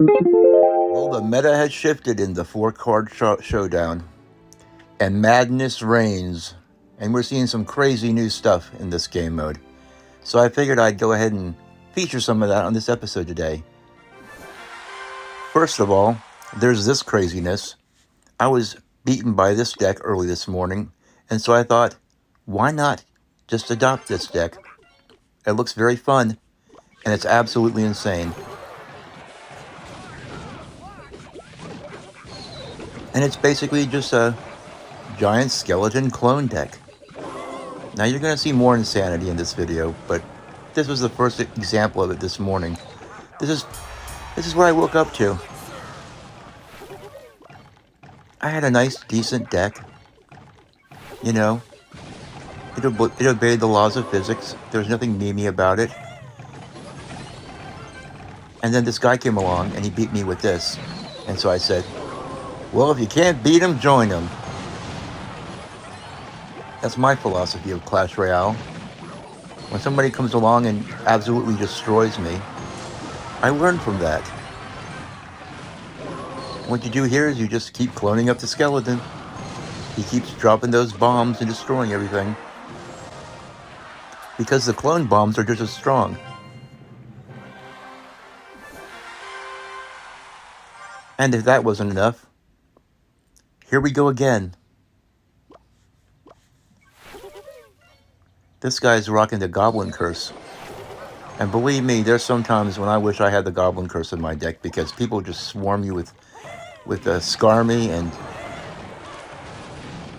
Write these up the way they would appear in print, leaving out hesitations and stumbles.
Well, the meta has shifted in the four-card showdown, and madness reigns, and we're seeing some crazy new stuff in this game mode. So I figured I'd go ahead and feature some of that on this episode today. First of all, there's this craziness. I was beaten by this deck early this morning, and so I thought, why not just adopt this deck? It looks very fun, and it's absolutely insane. And it's basically just a giant skeleton clone deck. Now you're going to see more insanity in this video, but this was the first example of it this morning. This is what I woke up to. I had a nice, decent deck. You know, it obeyed the laws of physics. There's nothing memey about it. And then this guy came along and he beat me with this. And so I said, well, if you can't beat him, join him. That's my philosophy of Clash Royale. When somebody comes along and absolutely destroys me, I learn from that. What you do here is you just keep cloning up the skeleton. He keeps dropping those bombs and destroying everything. Because the clone bombs are just as strong. And if that wasn't enough, here we go again. This guy's rocking the Goblin Curse. And believe me, there's some times when I wish I had the Goblin Curse in my deck because people just swarm you with Skarmy, and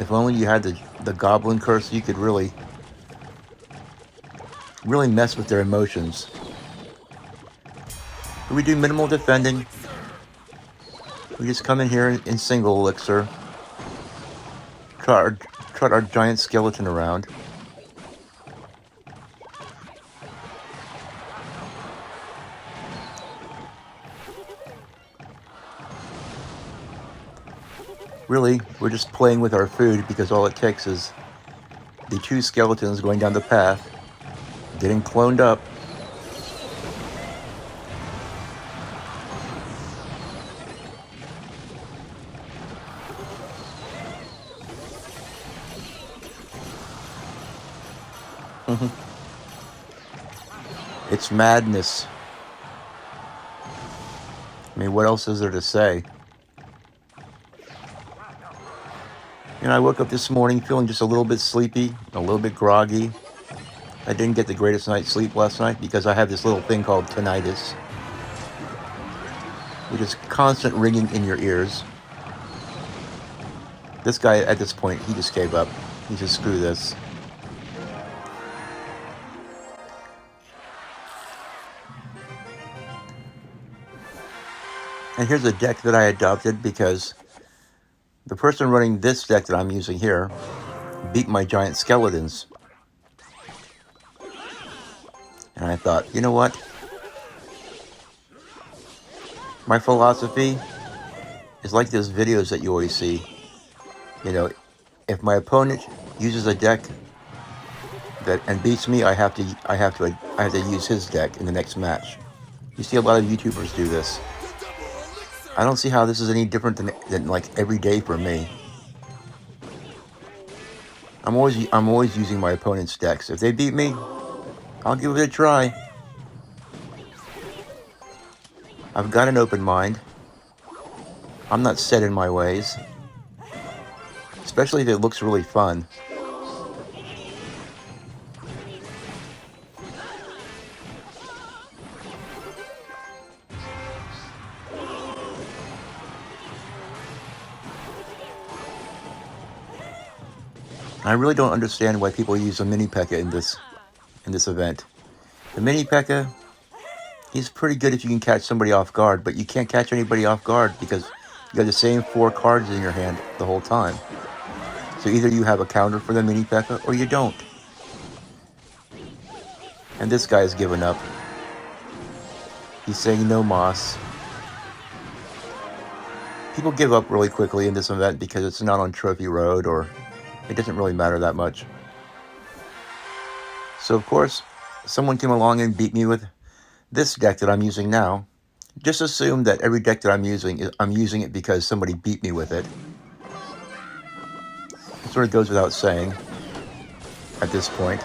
if only you had the Goblin Curse, you could really mess with their emotions. But we do minimal defending. We just come in here in single Elixir, trot our giant skeleton around. Really, we're just playing with our food because all it takes is the two skeletons going down the path, getting cloned up. It's madness. I mean, what else is there to say? You know, I woke up this morning feeling just a little bit sleepy, a little bit groggy. I didn't get the greatest night's sleep last night because I have this little thing called tinnitus, which is constant ringing in your ears. This guy, at this point, he just gave up. He said, screw this. And here's a deck that I adopted because the person running this deck that I'm using here beat my giant skeletons. And I thought, you know what? My philosophy is like those videos that you always see. You know, if my opponent uses a deck and beats me, I have to use his deck in the next match. You see a lot of YouTubers do this. I don't see how this is any different than like every day for me. I'm always using my opponent's decks. If they beat me, I'll give it a try. I've got an open mind. I'm not set in my ways. Especially if it looks really fun. I really don't understand why people use a mini P.E.K.K.A. in this event. The mini P.E.K.K.A., he's pretty good if you can catch somebody off guard, but you can't catch anybody off guard because you got the same 4 cards in your hand the whole time. So either you have a counter for the mini P.E.K.K.A. or you don't. And this guy has given up. He's saying no moss. People give up really quickly in this event because it's not on Trophy Road, or it doesn't really matter that much. So of course, someone came along and beat me with this deck that I'm using now. Just assume that every deck that I'm using it because somebody beat me with it. It sort of goes without saying at this point.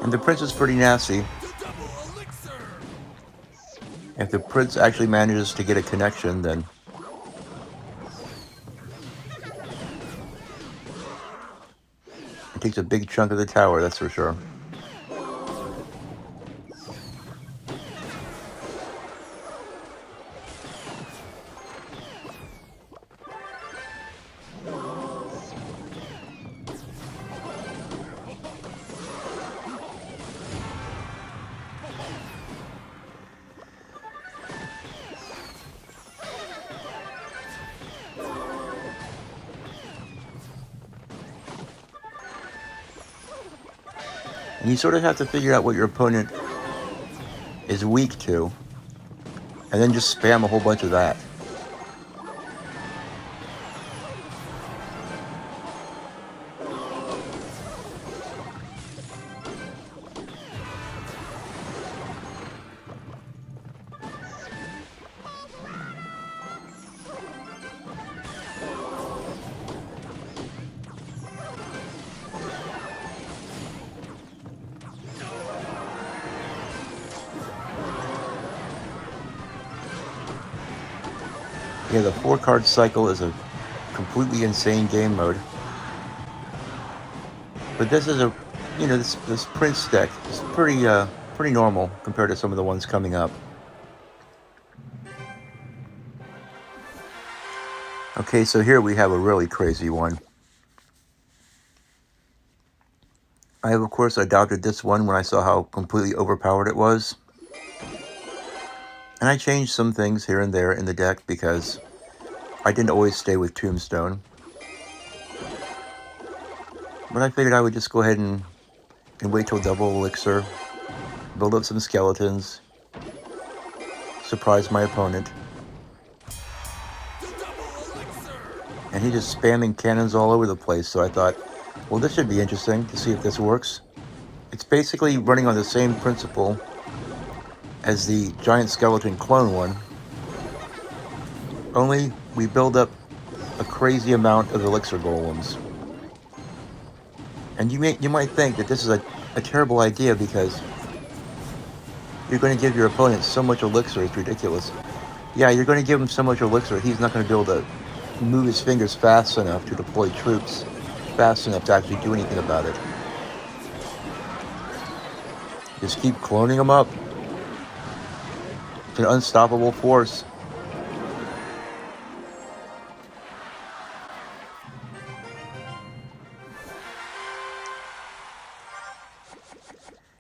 And the prince is pretty nasty. If the prince actually manages to get a connection, then it takes a big chunk of the tower, that's for sure. And you sort of have to figure out what your opponent is weak to, and then just spam a whole bunch of that. Yeah, the 4-card cycle is a completely insane game mode. But this is a, this Prince deck is pretty normal compared to some of the ones coming up. Okay, so here we have a really crazy one. I have, of course, adopted this one when I saw how completely overpowered it was. And I changed some things here and there in the deck because I didn't always stay with Tombstone. But I figured I would just go ahead and wait till double Elixir, build up some skeletons, surprise my opponent. And he just spamming cannons all over the place, so I thought, well, this should be interesting to see if this works. It's basically running on the same principle as the giant skeleton clone one, only we build up a crazy amount of Elixir golems. And you might think that this is a terrible idea because you're going to give your opponent so much Elixir, it's ridiculous. Yeah, you're going to give him so much Elixir, he's not going to be able to move his fingers fast enough to deploy troops fast enough to actually do anything about it. Just keep cloning them up. It's an unstoppable force.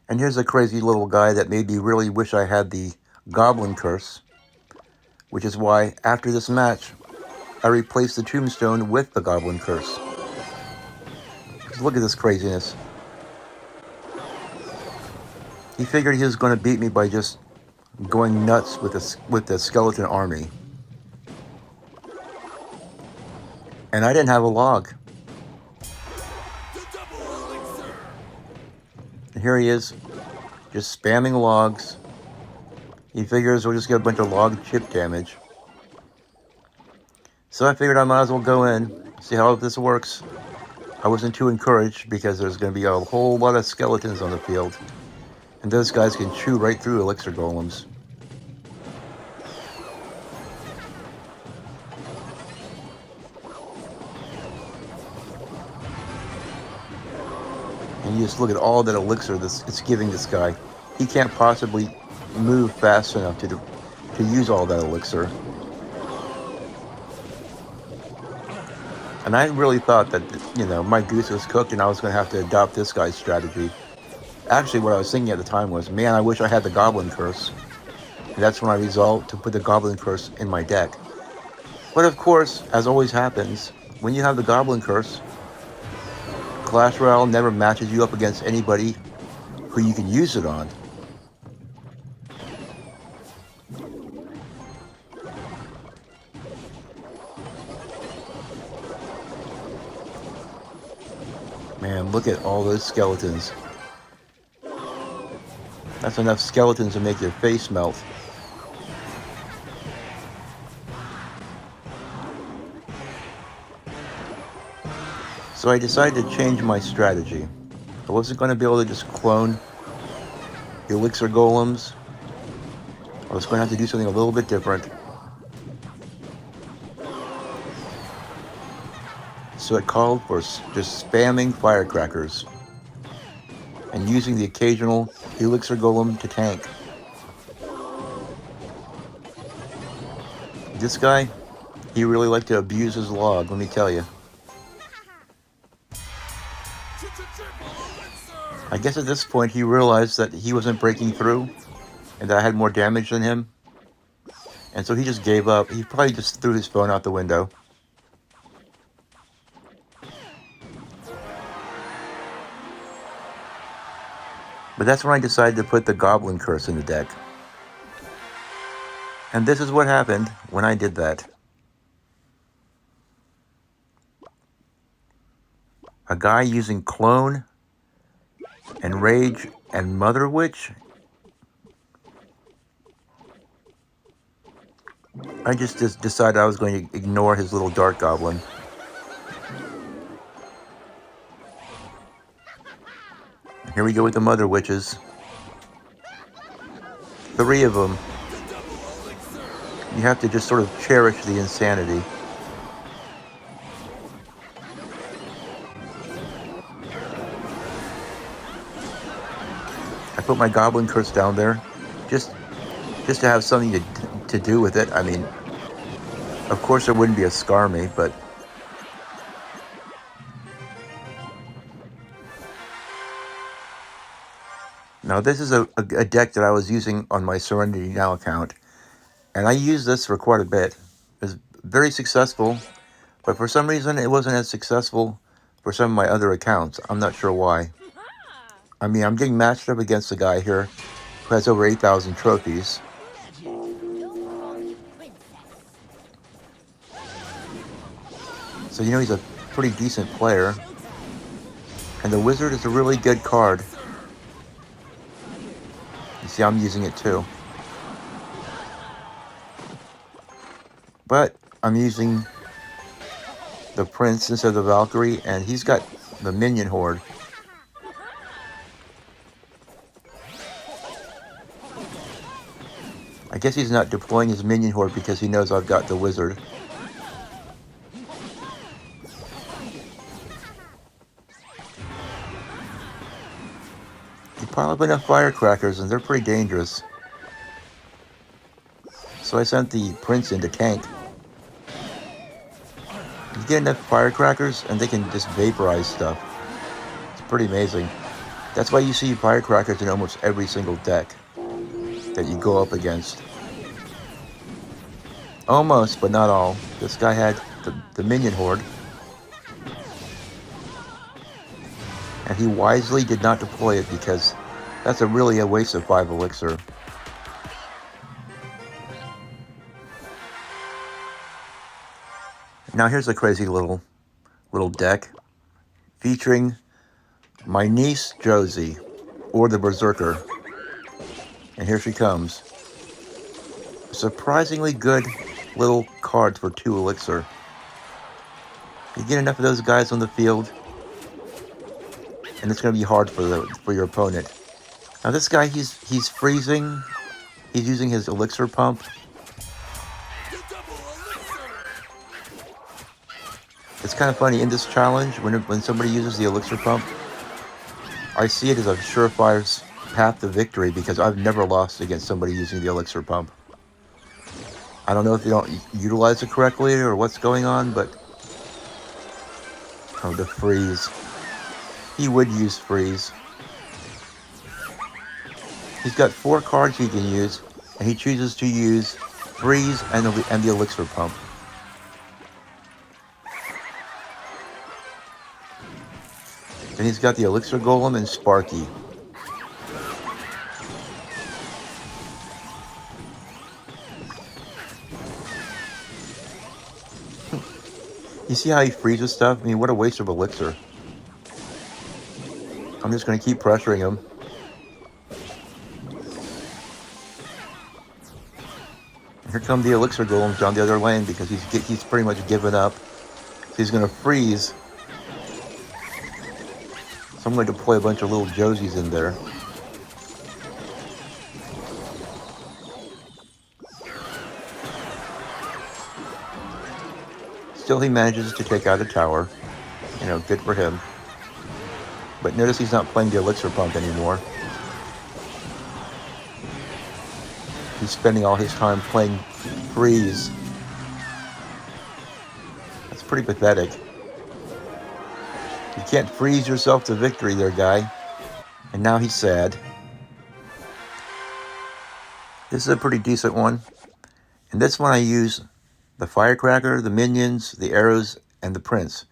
And here's a crazy little guy that made me really wish I had the Goblin Curse, which is why, after this match, I replaced the Tombstone with the Goblin Curse. Just look at this craziness. He figured he was going to beat me by just going nuts with the skeleton army. And I didn't have a log. And here he is, just spamming logs. He figures we'll just get a bunch of log chip damage. So I figured I might as well go in, see how this works. I wasn't too encouraged because there's going to be a whole lot of skeletons on the field. And those guys can chew right through Elixir golems. And you just look at all that Elixir it's giving this guy. He can't possibly move fast enough to use all that Elixir. And I really thought that, my goose was cooked and I was going to have to adopt this guy's strategy. Actually, what I was thinking at the time was, man, I wish I had the Goblin Curse. And that's when I resolved to put the Goblin Curse in my deck. But of course, as always happens, when you have the Goblin Curse, Clash Royale never matches you up against anybody who you can use it on. Man, look at all those skeletons. That's enough skeletons to make your face melt. So I decided to change my strategy. I wasn't going to be able to just clone Elixir golems. I was going to have to do something a little bit different. So it called for just spamming firecrackers and using the occasional Elixir golem to tank. This guy, he really liked to abuse his log, let me tell you. I guess at this point he realized that he wasn't breaking through and that I had more damage than him. And so he just gave up. He probably just threw his phone out the window. But that's when I decided to put the goblin curse in the deck. And this is what happened when I did that. A guy using clone and rage and mother witch. I just decided I was going to ignore his little dark goblin. Here we go with the mother witches. 3 of them. You have to just sort of cherish the insanity. I put my goblin curse down there just to have something to do with it. I mean, of course there wouldn't be a scar me, but now this is a deck that I was using on my Serenity Now account, and I used this for quite a bit. It was very successful, but for some reason it wasn't as successful for some of my other accounts. I'm not sure why. I mean, I'm getting matched up against a guy here who has over 8,000 trophies. So, you know, he's a pretty decent player. And the wizard is a really good card. You see, I'm using it too. But I'm using the prince instead of the Valkyrie, and he's got the minion horde. I guess he's not deploying his minion horde because he knows I've got the wizard. You pile up enough firecrackers and they're pretty dangerous. So I sent the prince in to tank. You get enough firecrackers and they can just vaporize stuff. It's pretty amazing. That's why you see firecrackers in almost every single deck that you go up against. Almost, but not all. This guy had the minion horde. And he wisely did not deploy it because that's really a waste of 5 elixir. Now here's a crazy little deck featuring my niece Josie, or the Berserker. And here she comes. Surprisingly good little cards for 2 elixir. You get enough of those guys on the field, and it's going to be hard for your opponent. Now this guy, he's freezing. He's using his elixir pump. It's kind of funny in this challenge when somebody uses the elixir pump. I see it as a surefire path to victory because I've never lost against somebody using the elixir pump. I don't know if they don't utilize it correctly or what's going on, but oh, the freeze. He would use freeze. He's got 4 cards he can use, and he chooses to use freeze and the elixir pump. Then he's got the elixir golem and Sparky. You see how he freezes stuff? I mean, what a waste of elixir. I'm just going to keep pressuring him. Here come the Elixir golems down the other lane because he's pretty much given up. He's going to freeze. So I'm going to deploy a bunch of little Josies in there. Still, he manages to take out a tower. You know, good for him. But notice he's not playing the Elixir pump anymore. He's spending all his time playing freeze. That's pretty pathetic. You can't freeze yourself to victory there, guy. And now he's sad. This is a pretty decent one. And this one I use the firecracker, the minions, the arrows, and the prince.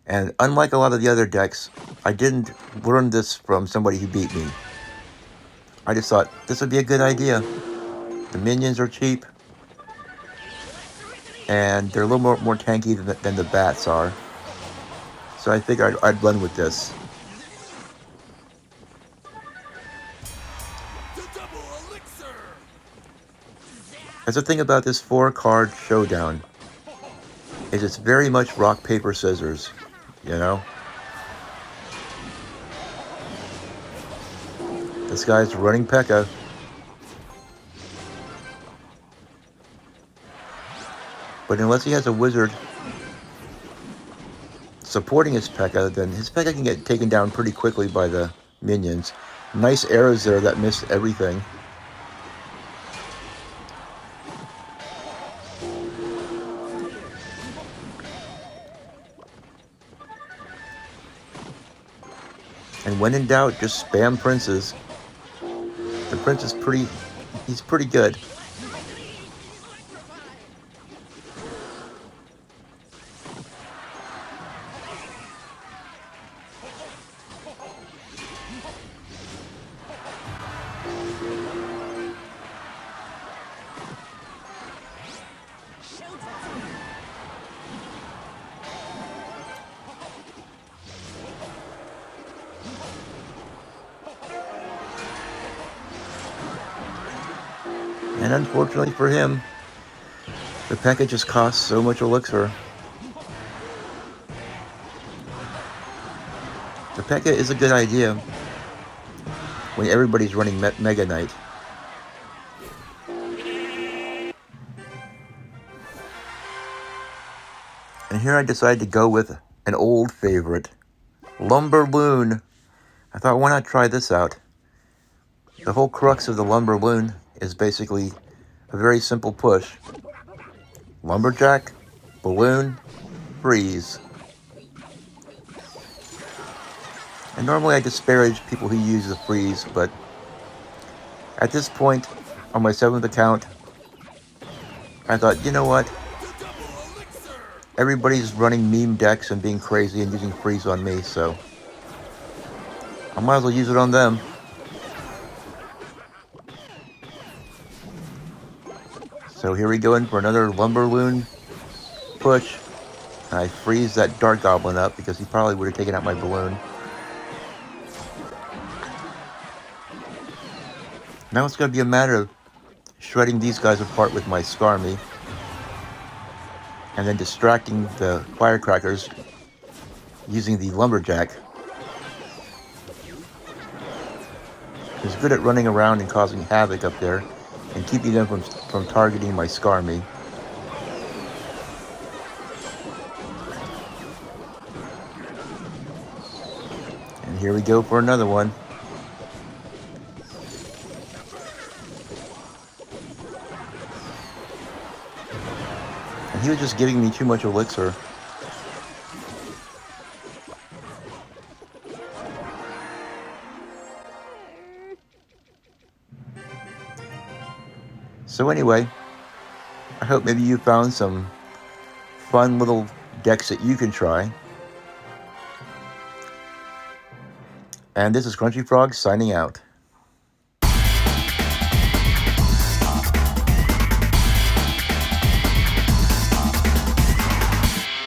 And unlike a lot of the other decks, I didn't learn this from somebody who beat me. I just thought this would be a good idea. The minions are cheap. And they're a little more tanky than the bats are. So I figured I'd run with this. That's the thing about this 4-card showdown, is it's very much rock, paper, scissors, you know? This guy's running P.E.K.K.A. But unless he has a wizard supporting his P.E.K.K.A, then his P.E.K.K.A can get taken down pretty quickly by the minions. Nice arrows there that missed everything. And when in doubt, just spam princes. The prince is he's pretty good. And unfortunately for him, the P.E.K.K.A just costs so much Elixir. The P.E.K.K.A is a good idea when everybody's running Mega Knight. And here I decided to go with an old favorite, Lumberloon. I thought, why not try this out? The whole crux of the Lumberloon is basically a very simple push. Lumberjack, balloon, freeze. And normally I disparage people who use the freeze, but at this point, on my 7th account, I thought, you know what? Everybody's running meme decks and being crazy and using freeze on me, so I might as well use it on them. So here we go in for another Lumberloon push. And I freeze that Dart Goblin up because he probably would have taken out my balloon. Now it's going to be a matter of shredding these guys apart with my Skarmy. And then distracting the firecrackers using the Lumberjack. He's good at running around and causing havoc up there and keeping them from targeting my Skarmy. And here we go for another one. And he was just giving me too much Elixir. So anyway, I hope maybe you found some fun little decks that you can try. And this is Crunchy Frog signing out.